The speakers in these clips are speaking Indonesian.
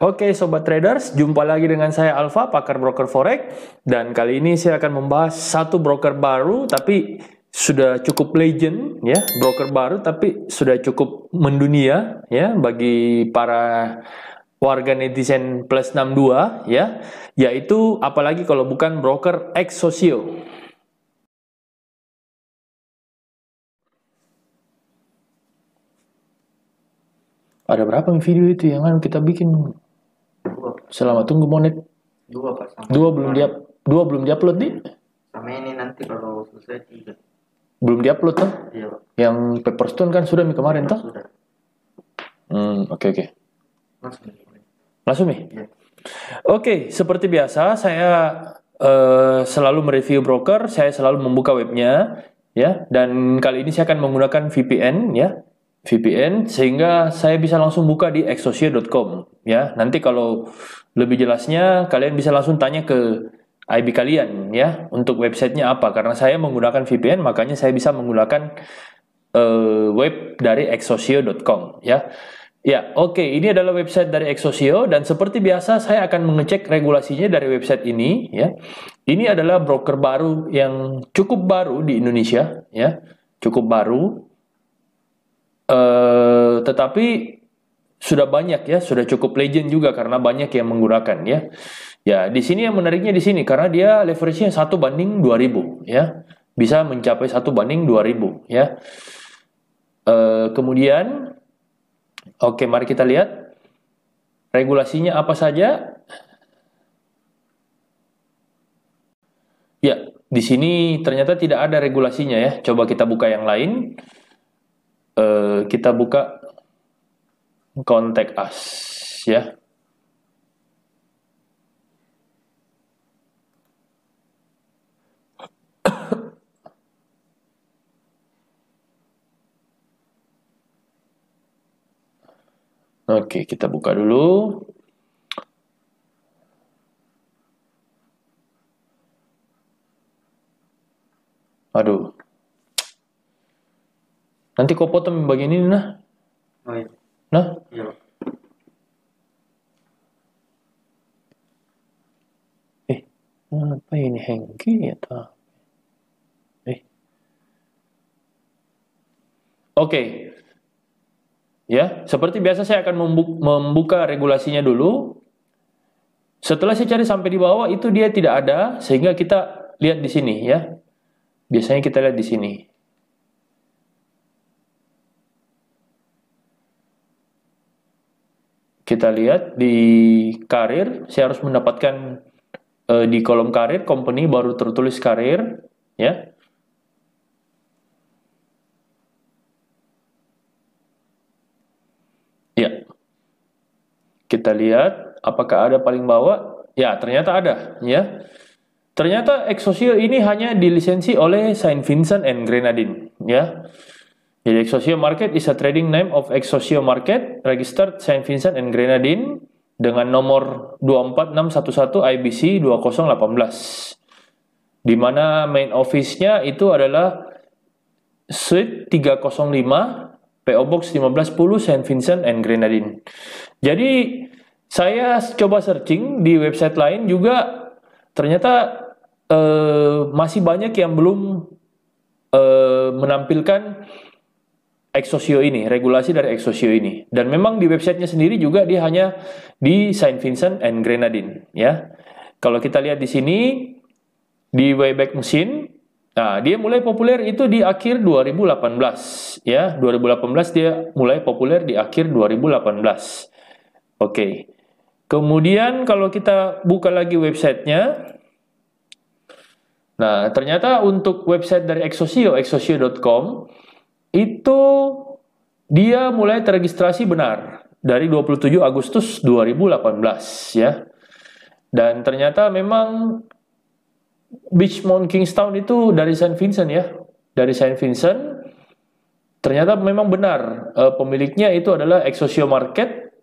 Oke Sobat Traders, jumpa lagi dengan saya Alfa, pakar broker forex. Dan kali ini saya akan membahas satu broker baru, tapi sudah cukup legend ya, broker baru tapi sudah cukup mendunia ya bagi para warga netizen plus 62 ya, yaitu apalagi kalau bukan broker Exosio. Ada berapa video itu yang kita bikin? Selamat tunggu monet. Dua Pak. Dua belum diupload nih. Sama ini nanti kalau selesai 3. Belum diupload tuh? Iya Pak. Yang Pepperstone kan sudah kemarin tuh? Sudah. Oke. Langsung nih? Iya. Oke, seperti biasa saya selalu mereview broker, saya selalu membuka webnya ya, dan kali ini saya akan menggunakan VPN ya. VPN sehingga saya bisa langsung buka di exosio.com ya. Nanti kalau lebih jelasnya kalian bisa langsung tanya ke IB kalian ya untuk websitenya apa, karena saya menggunakan VPN makanya saya bisa menggunakan web dari exosio.com ya. Ya, oke, ini adalah website dari Exosio dan seperti biasa saya akan mengecek regulasinya dari website ini ya. Ini adalah broker baru yang cukup baru di Indonesia ya. Cukup baru. Tetapi sudah banyak ya, sudah cukup legend juga karena banyak yang menggunakan ya. Ya, di sini yang menariknya di sini karena dia leverage-nya 1:2000 ya. Bisa mencapai 1:2000 ya. Kemudian oke, mari kita lihat regulasinya apa saja. Ya, di sini ternyata tidak ada regulasinya ya. Coba kita buka yang lain. Kita buka Contact Us ya. Oke, kita buka dulu. Aduh. Nanti kau potong bagian ini nah. Oh iya. Nah. Iya. Apa ini hengki atau? Oke. Ya, seperti biasa saya akan membuka regulasinya dulu. Setelah saya cari sampai di bawah itu dia tidak ada, sehingga kita lihat di sini ya. Biasanya kita lihat di sini. Kita lihat di karir, saya harus mendapatkan di kolom karir, company baru tertulis karir ya. Ya. Kita lihat apakah ada paling bawah. Ya, ternyata ada ya. Ternyata Exosio ini hanya dilisensi oleh Saint Vincent and Grenadine ya. Jadi Exosio Market is a trading name of Exosio Market registered Saint Vincent and Grenadine dengan nomor 24611 IBC 2018. Di mana main office-nya itu adalah Suite 305 PO Box 1510 Saint Vincent and Grenadine. Jadi saya coba searching di website lain juga ternyata masih banyak yang belum menampilkan Exosio ini, regulasi dari Exosio ini. Dan memang di websitenya sendiri juga dia hanya di Saint Vincent and Grenadine ya. Kalau kita lihat di sini di Wayback Machine, nah dia mulai populer itu di akhir 2018 ya. 2018 dia mulai populer di akhir 2018. Oke. Kemudian kalau kita buka lagi websitenya, nah ternyata untuk website dari Exosio, exosio.com itu dia mulai terregistrasi benar dari 27 Agustus 2018 ya. Dan ternyata memang Beachmont Kingstown itu dari Saint Vincent ya. Dari Saint Vincent ternyata memang benar pemiliknya itu adalah Exosio Market,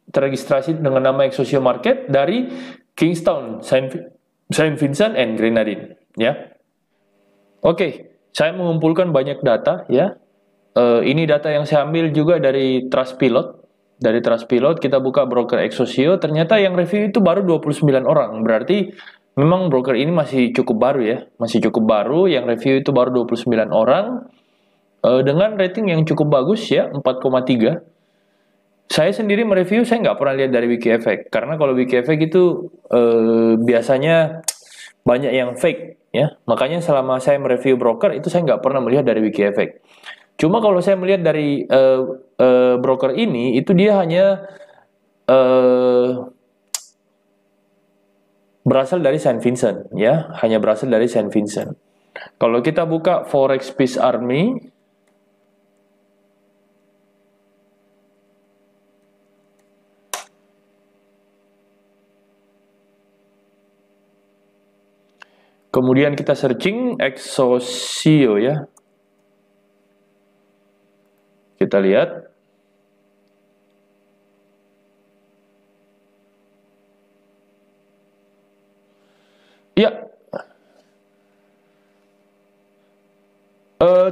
terregistrasi dengan nama Exosio Market dari Kingstown, Saint Vincent and Grenadine ya. Oke, saya mengumpulkan banyak data ya. Ini data yang saya ambil juga dari Trustpilot Dari Trustpilot kita buka broker Exosio, ternyata yang review itu baru 29 orang. Berarti memang broker ini masih cukup baru ya. Masih cukup baru, yang review itu baru 29 orang. Dengan rating yang cukup bagus ya, 4,3. Saya sendiri mereview, saya nggak pernah lihat dari Wiki Effect. Karena kalau Wiki Effect itu biasanya banyak yang fake ya. Makanya selama saya mereview broker itu saya nggak pernah melihat dari Wiki Effect. Cuma kalau saya melihat dari broker ini, itu dia hanya berasal dari Saint Vincent, ya, hanya berasal dari Saint Vincent. Kalau kita buka Forex Peace Army, kemudian kita searching Exosio ya. Kita lihat. Ya.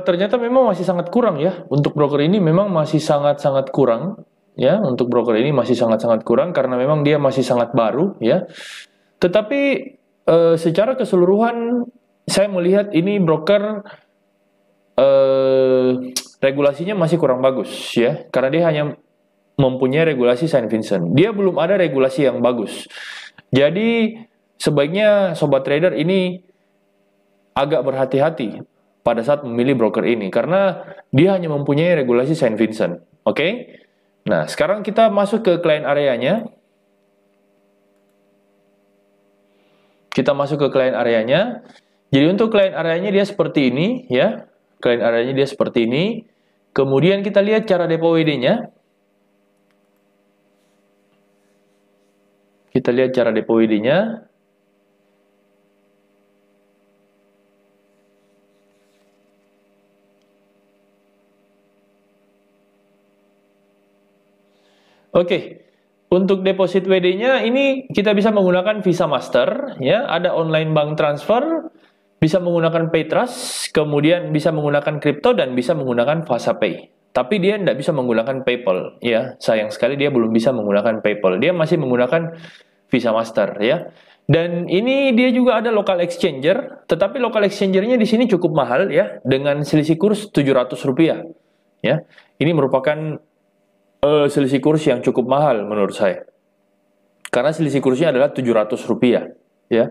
Ternyata memang masih sangat kurang ya. Untuk broker ini memang masih sangat-sangat kurang. Ya, untuk broker ini masih sangat-sangat kurang karena memang dia masih sangat baru ya. Tetapi secara keseluruhan saya melihat ini broker regulasinya masih kurang bagus ya, karena dia hanya mempunyai regulasi Saint Vincent. Dia belum ada regulasi yang bagus. Jadi sebaiknya sobat trader ini agak berhati-hati pada saat memilih broker ini karena dia hanya mempunyai regulasi Saint Vincent. Oke? Nah, sekarang kita masuk ke client areanya. Kita masuk ke client areanya. Jadi untuk client areanya dia seperti ini ya. Client areanya dia seperti ini. Kemudian kita lihat cara depo WD-nya. Kita lihat cara depo WD-nya. Oke. Untuk deposit WD-nya ini kita bisa menggunakan Visa Master ya, ada online bank transfer, bisa menggunakan Paytrust, kemudian bisa menggunakan kripto dan bisa menggunakan FasaPay. Tapi dia tidak bisa menggunakan PayPal ya. Sayang sekali dia belum bisa menggunakan PayPal. Dia masih menggunakan Visa Master ya. Dan ini dia juga ada local exchanger, tetapi local exchangernya di sini cukup mahal ya, dengan selisih kurs Rp700 ya. Ini merupakan selisih kurs yang cukup mahal menurut saya. Karena selisih kursnya adalah Rp700 ya.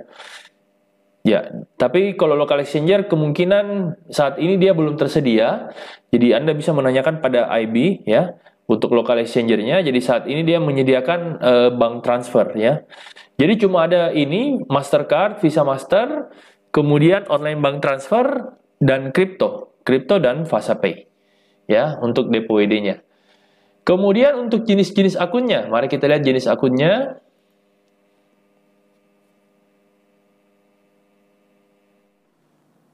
Ya, tapi kalau local exchanger kemungkinan saat ini dia belum tersedia. Jadi Anda bisa menanyakan pada IB ya untuk local exchangernya. Jadi saat ini dia menyediakan bank transfer ya. Jadi cuma ada ini Mastercard, Visa Master, kemudian online bank transfer dan kripto dan FasaPay ya untuk depo WD-nya. Kemudian untuk jenis-jenis akunnya, mari kita lihat jenis akunnya.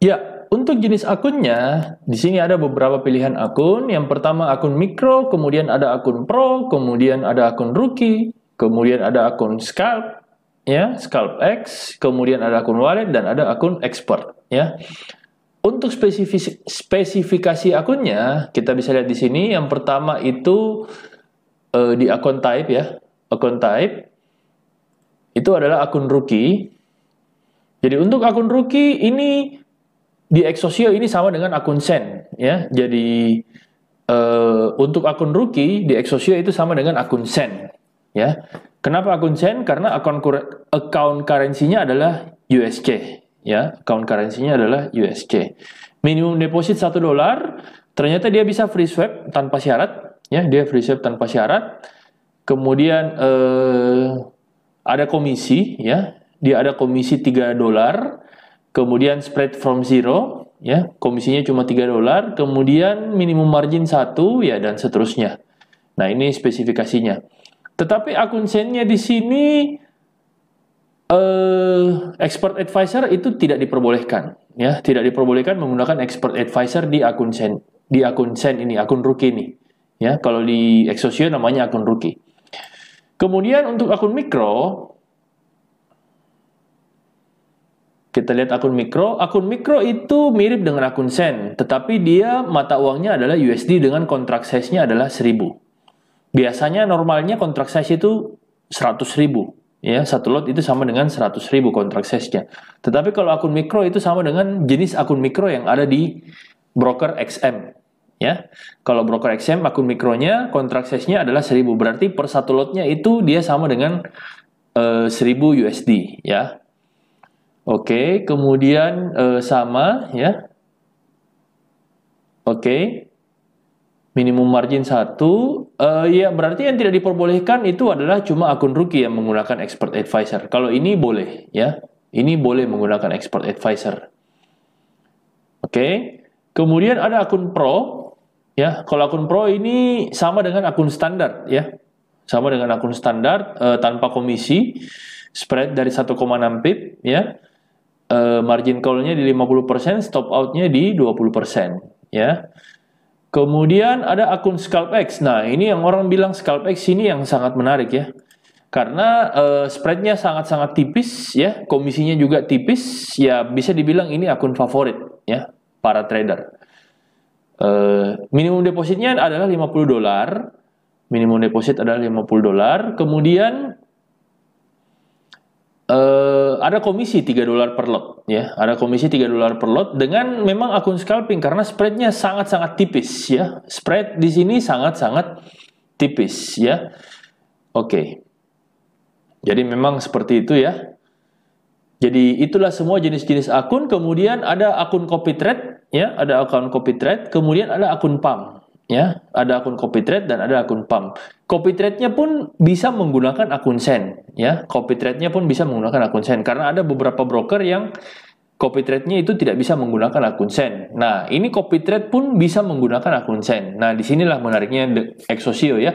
Ya, untuk jenis akunnya, di sini ada beberapa pilihan akun. Yang pertama akun mikro, kemudian ada akun pro, kemudian ada akun rookie, kemudian ada akun scalp, ya, scalp X, kemudian ada akun wallet dan ada akun expert, ya. Untuk spesifikasi akunnya, kita bisa lihat di sini. Yang pertama itu di akun type ya, akun type itu adalah akun rookie. Jadi untuk akun rookie ini di Exosio ini sama dengan akun Sen ya. Jadi untuk akun rookie di Exosio itu sama dengan akun Sen ya. Kenapa akun Sen? Karena account currency-nya adalah USC ya. Account currency-nya adalah USC. Minimum deposit $1. Ternyata dia bisa free swap tanpa syarat ya. Dia free swap tanpa syarat. Kemudian ada komisi ya. Dia ada komisi $3. Kemudian spread from zero, ya, komisinya cuma $3. Kemudian minimum margin 1, ya, dan seterusnya. Nah, ini spesifikasinya. Tetapi akun Sen-nya di sini expert advisor itu tidak diperbolehkan, ya, tidak diperbolehkan menggunakan expert advisor di akun Sen, ini, akun rookie ini, ya. Kalau di Exosio namanya akun rookie. Kemudian untuk akun mikro, kita lihat akun mikro itu mirip dengan akun Sen, tetapi dia mata uangnya adalah USD dengan kontrak size-nya adalah 1000. Biasanya normalnya kontrak size itu 100.000. Ya, satu lot itu sama dengan 100.000 kontrak size-nya. Tetapi kalau akun mikro itu sama dengan jenis akun mikro yang ada di broker XM. Ya, kalau broker XM akun mikronya kontrak size-nya adalah 1.000. Berarti per satu lotnya itu dia sama dengan 1.000 USD. Ya, oke. Kemudian sama ya. Oke. Minimum margin 1, ya berarti yang tidak diperbolehkan itu adalah cuma akun rookie yang menggunakan expert advisor. Kalau ini boleh, ya, ini boleh menggunakan expert advisor. Oke, kemudian ada akun pro, ya. Kalau akun pro ini sama dengan akun standar, ya, sama dengan akun standar tanpa komisi, spread dari 1,6 pip, ya. Margin call-nya di 50%, stop out-nya di 20%, ya. Kemudian ada akun ScalpX. Nah, ini yang orang bilang ScalpX ini yang sangat menarik ya. Karena spreadnya sangat-sangat tipis ya, komisinya juga tipis, ya bisa dibilang ini akun favorit ya para trader. Minimum depositnya adalah $50. Minimum deposit adalah $50. Kemudian ada komisi $3 per lot ya, ada komisi $3 per lot dengan memang akun scalping karena spreadnya sangat-sangat tipis ya, spread di sini sangat-sangat tipis ya. Oke, jadi memang seperti itu ya. Jadi itulah semua jenis-jenis akun. Kemudian ada akun copy trade ya, ada akun copy trade, kemudian ada akun pump ya, ada akun copy trade dan ada akun pump. Copy trade-nya pun bisa menggunakan akun Sen ya. Copy trade-nya pun bisa menggunakan akun Sen karena ada beberapa broker yang copy trade-nya itu tidak bisa menggunakan akun Sen. Nah, ini copy trade pun bisa menggunakan akun Sen. Nah, disinilah menariknya Exosio ya.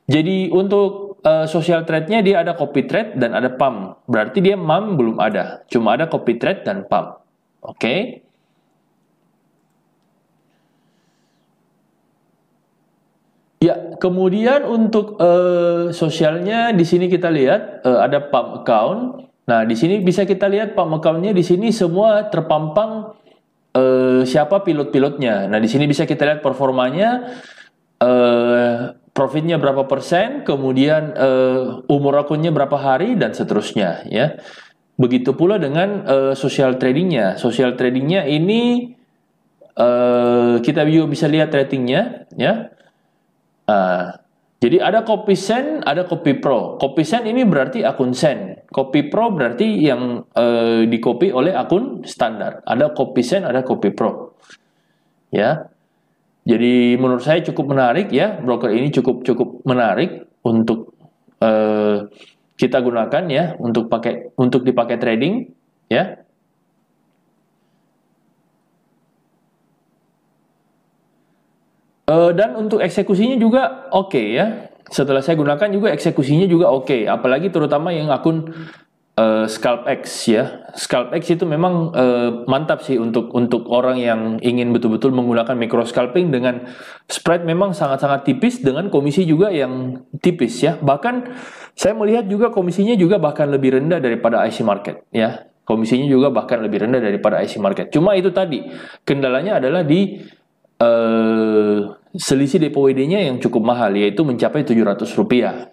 Jadi untuk social trade-nya dia ada copy trade dan ada pump. Berarti dia MAM belum ada. Cuma ada copy trade dan pump. Oke. Ya, kemudian untuk sosialnya di sini kita lihat ada pump account. Nah, di sini bisa kita lihat pump account-nya di sini semua terpampang siapa pilot-pilotnya. Nah, di sini bisa kita lihat performanya, profitnya berapa persen, kemudian umur akunnya berapa hari dan seterusnya ya. Begitu pula dengan social tradingnya. Social tradingnya ini kita juga bisa lihat ratingnya ya. Jadi ada copy Sen, ada copy pro. Copy Sen ini berarti akun Sen. Copy pro berarti yang di copy oleh akun standar. Ada copy Sen, ada copy pro. Ya. Jadi menurut saya cukup menarik ya. Broker ini cukup menarik untuk kita gunakan ya untuk dipakai trading ya. Dan untuk eksekusinya juga oke ya. Setelah saya gunakan juga eksekusinya juga oke. Apalagi terutama yang akun ScalpX ya. ScalpX itu memang mantap sih untuk orang yang ingin betul-betul menggunakan micro scalping dengan spread memang sangat-sangat tipis dengan komisi juga yang tipis ya. Bahkan saya melihat juga komisinya juga bahkan lebih rendah daripada IC Market ya. Komisinya juga bahkan lebih rendah daripada IC Market. Cuma itu tadi kendalanya adalah di selisih depo WD-nya yang cukup mahal, yaitu mencapai Rp700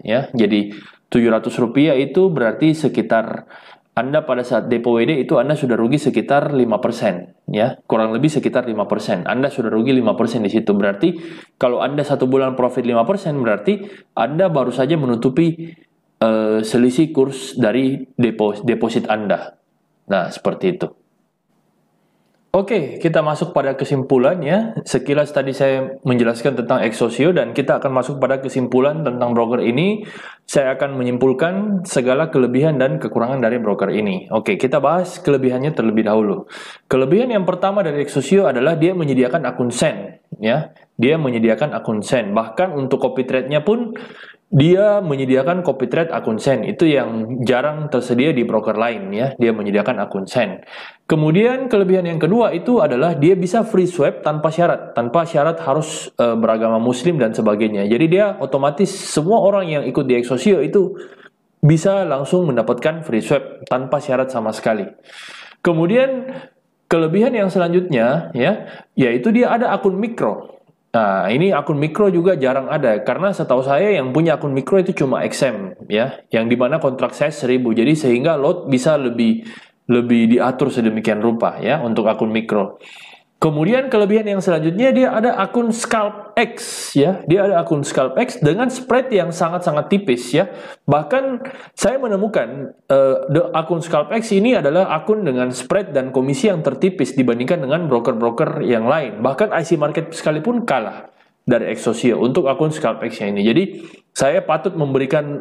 ya. Jadi Rp700 itu berarti sekitar Anda pada saat depo WD itu Anda sudah rugi sekitar 5% ya, kurang lebih sekitar 5%. Anda sudah rugi 5% di situ. Berarti kalau Anda satu bulan profit 5%, berarti Anda baru saja menutupi selisih kurs dari deposit Anda. Nah, seperti itu. Oke, kita masuk pada kesimpulan ya. Sekilas tadi saya menjelaskan tentang Exosio dan kita akan masuk pada kesimpulan tentang broker ini. Saya akan menyimpulkan segala kelebihan dan kekurangan dari broker ini. Oke, kita bahas kelebihannya terlebih dahulu. Kelebihan yang pertama dari Exosio adalah dia menyediakan akun Sen ya. Dia menyediakan akun Sen. Bahkan untuk copy trade-nya pun dia menyediakan copy trade akun Sen. Itu yang jarang tersedia di broker lain ya. Dia menyediakan akun Sen. Kemudian kelebihan yang kedua itu adalah dia bisa free swap tanpa syarat harus beragama Muslim dan sebagainya. Jadi dia otomatis semua orang yang ikut di Exosio itu bisa langsung mendapatkan free swap tanpa syarat sama sekali. Kemudian kelebihan yang selanjutnya ya, yaitu dia ada akun mikro. Nah, ini akun mikro juga jarang ada karena setahu saya yang punya akun mikro itu cuma XM ya, yang dimana kontrak saya 1000. Jadi sehingga load bisa lebih diatur sedemikian rupa ya untuk akun mikro. Kemudian kelebihan yang selanjutnya dia ada akun Scalp X ya. Dia ada akun Scalp X dengan spread yang sangat-sangat tipis ya. Bahkan saya menemukan akun Scalp X ini adalah akun dengan spread dan komisi yang tertipis dibandingkan dengan broker-broker yang lain. Bahkan IC Market sekalipun kalah dari Exosio untuk akun Scalp X-nya ini. Jadi saya patut memberikan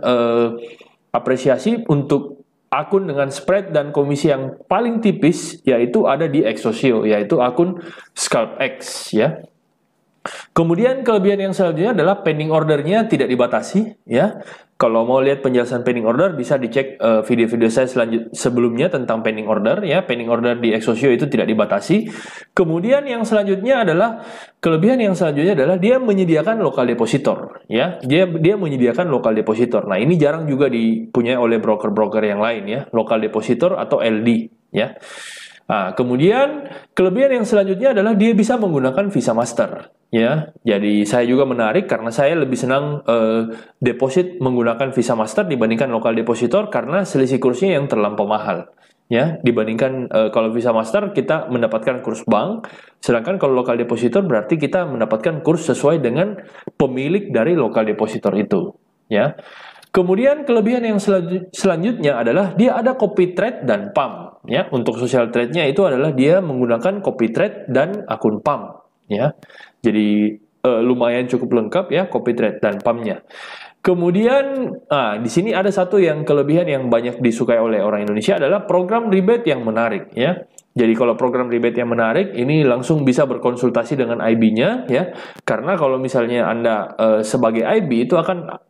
apresiasi untuk akun dengan spread dan komisi yang paling tipis, yaitu ada di Exosio, yaitu akun Scalp X ya. Kemudian kelebihan yang selanjutnya adalah pending ordernya tidak dibatasi ya. Kalau mau lihat penjelasan pending order bisa dicek video-video saya sebelumnya tentang pending order ya. Pending order di Exosio itu tidak dibatasi. Kemudian yang selanjutnya adalah kelebihan yang selanjutnya adalah dia menyediakan local depositor ya. Dia menyediakan local depositor. Nah, ini jarang juga dipunyai oleh broker-broker yang lain ya, local depositor atau LD ya. Nah, kemudian kelebihan yang selanjutnya adalah dia bisa menggunakan Visa Master ya. Jadi saya juga menarik karena saya lebih senang deposit menggunakan Visa Master dibandingkan local depositor karena selisih kursnya yang terlampau mahal ya. Dibandingkan kalau Visa Master kita mendapatkan kurs bank, sedangkan kalau local depositor berarti kita mendapatkan kurs sesuai dengan pemilik dari local depositor itu ya. Kemudian kelebihan yang selanjutnya adalah dia ada copy trade dan pump ya. Untuk social trade-nya itu adalah dia menggunakan copy trade dan akun pump ya. Jadi lumayan cukup lengkap ya copy trade dan pump-nya. Kemudian di sini ada satu yang kelebihan yang banyak disukai oleh orang Indonesia adalah program rebate yang menarik ya. Jadi kalau program rebate yang menarik ini langsung bisa berkonsultasi dengan IB-nya ya. Karena kalau misalnya Anda sebagai IB itu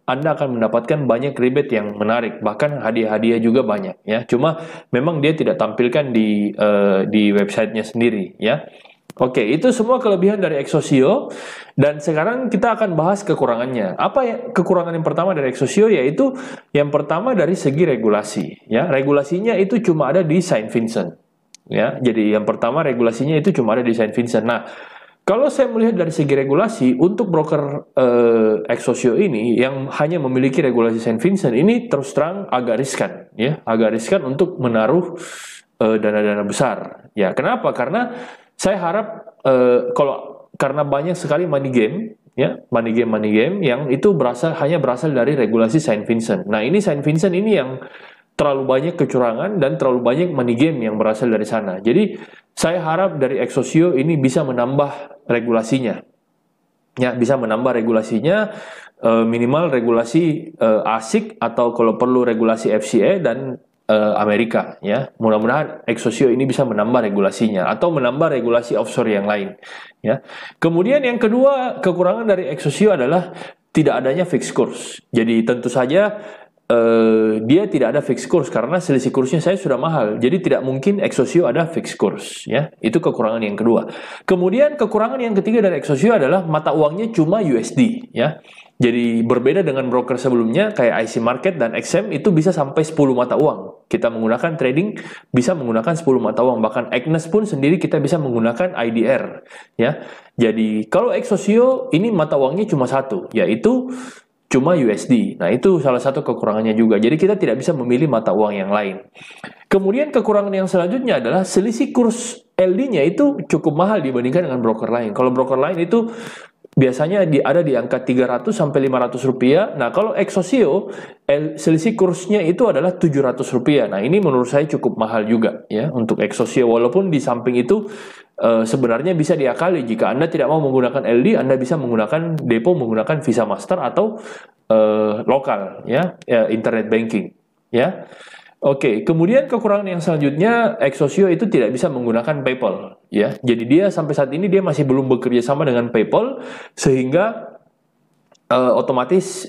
Anda akan mendapatkan banyak rebate yang menarik, bahkan hadiah-hadiah juga banyak ya. Cuma memang dia tidak tampilkan di websitenya sendiri ya. Oke, itu semua kelebihan dari Exosio. Dan sekarang kita akan bahas kekurangannya. Apa ya kekurangan yang pertama dari Exosio? Yaitu yang pertama dari segi regulasi ya. Regulasinya itu cuma ada di Saint Vincent ya. Jadi yang pertama regulasinya itu cuma ada di Saint Vincent. Nah, kalau saya melihat dari segi regulasi untuk broker Exosio ini yang hanya memiliki regulasi Saint Vincent ini terus terang agak riskan ya, agak riskan untuk menaruh dana-dana besar. Ya, kenapa? Karena saya harap karena banyak sekali money game ya, money game yang itu hanya berasal dari regulasi Saint Vincent. Nah, ini Saint Vincent ini yang terlalu banyak kecurangan dan terlalu banyak money game yang berasal dari sana. Jadi saya harap dari Exosio ini bisa menambah regulasinya. Ya, bisa menambah regulasinya minimal regulasi ASIC atau kalau perlu regulasi FCA dan Amerika ya. Mudah-mudahan Exosio ini bisa menambah regulasinya atau menambah regulasi offshore yang lain ya. Kemudian yang kedua kekurangan dari Exosio adalah tidak adanya fixed course. Jadi tentu saja dia tidak ada fixed course karena selisih kursnya saya sudah mahal. Jadi tidak mungkin Exosio ada fixed course ya. Itu kekurangan yang kedua. Kemudian kekurangan yang ketiga dari Exosio adalah mata uangnya cuma USD ya. Jadi berbeda dengan broker sebelumnya kayak IC Market dan XM itu bisa sampai 10 mata uang. Kita menggunakan trading bisa menggunakan 10 mata uang. Bahkan Agnes pun sendiri kita bisa menggunakan IDR ya. Jadi kalau Exosio ini mata uangnya cuma satu, yaitu cuma USD. Nah, itu salah satu kekurangannya juga. Jadi kita tidak bisa memilih mata uang yang lain. Kemudian kekurangan yang selanjutnya adalah selisih kurs LD-nya itu cukup mahal dibandingkan dengan broker lain. Kalau broker lain itu biasanya ada di angka 300 sampai 500 rupiah. Nah, kalau Exosio selisih kursnya itu adalah 700 rupiah. Nah, ini menurut saya cukup mahal juga ya untuk Exosio. Walaupun di samping itu sebenarnya bisa diakali jika Anda tidak mau menggunakan LD, Anda bisa menggunakan depo menggunakan Visa Master atau lokal ya, internet banking ya. Oke, kemudian kekurangan yang selanjutnya Exosio itu tidak bisa menggunakan PayPal ya. Jadi dia sampai saat ini dia masih belum bekerja sama dengan PayPal sehingga otomatis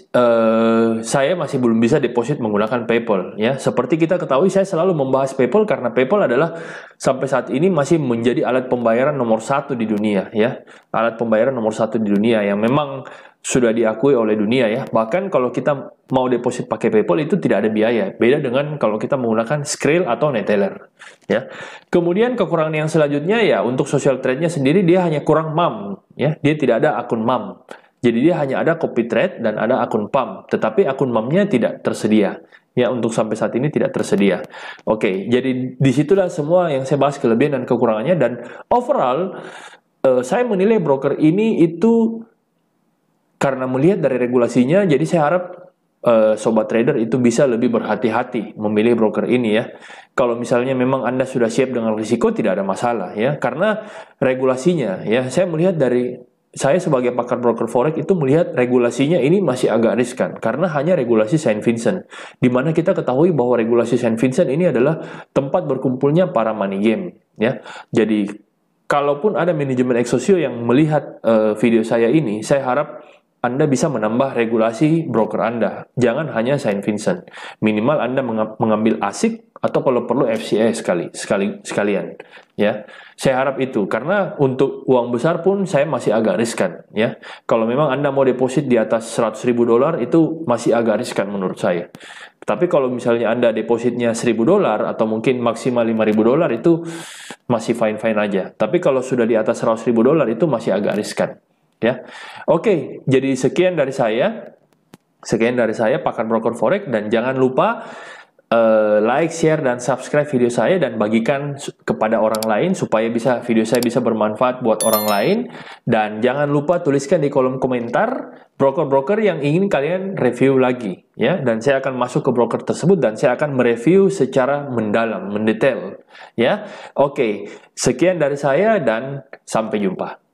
saya masih belum bisa deposit menggunakan PayPal ya. Seperti kita ketahui saya selalu membahas PayPal karena PayPal adalah sampai saat ini masih menjadi alat pembayaran nomor 1 di dunia ya. Alat pembayaran nomor 1 di dunia yang memang sudah diakui oleh dunia ya. Bahkan kalau kita mau deposit pakai PayPal itu tidak ada biaya. Beda dengan kalau kita menggunakan Skrill atau Neteller ya. Kemudian kekurangan yang selanjutnya ya untuk social trade-nya sendiri dia hanya kurang MAM ya. Dia tidak ada akun MAM. Jadi dia hanya ada copy trade dan ada akun PAM, tetapi akun MAM-nya tidak tersedia. Ya, untuk sampai saat ini tidak tersedia. Oke, jadi disitulah semua yang saya bahas kelebihan dan kekurangannya. Dan overall, saya menilai broker ini itu karena melihat dari regulasinya, jadi saya harap sobat trader itu bisa lebih berhati-hati memilih broker ini ya. Kalau misalnya memang Anda sudah siap dengan risiko, tidak ada masalah ya. Karena regulasinya ya, saya melihat saya sebagai pakar broker forex itu melihat regulasinya ini masih agak riskan karena hanya regulasi Saint Vincent, di mana kita ketahui bahwa regulasi Saint Vincent ini adalah tempat berkumpulnya para money game ya. Jadi kalaupun ada manajemen Exosio yang melihat video saya ini, saya harap Anda bisa menambah regulasi broker Anda. Jangan hanya Saint Vincent. Minimal Anda mengambil ASIC atau kalau perlu FCA sekalian ya. Saya harap itu karena untuk uang besar pun saya masih agak riskan ya. Kalau memang Anda mau deposit di atas $100.000 itu masih agak riskan menurut saya. Tapi kalau misalnya Anda depositnya $1.000 atau mungkin maksimal $5.000 itu masih fine-fine aja. Tapi kalau sudah di atas $100.000 itu masih agak riskan ya. Oke, jadi sekian dari saya pakar broker forex, dan jangan lupa like, share, dan subscribe video saya dan bagikan kepada orang lain supaya video saya bisa bermanfaat buat orang lain. Dan jangan lupa tuliskan di kolom komentar broker-broker yang ingin kalian review lagi ya, dan saya akan masuk ke broker tersebut dan saya akan mereview secara mendalam, mendetail ya. Oke, sekian dari saya dan sampai jumpa.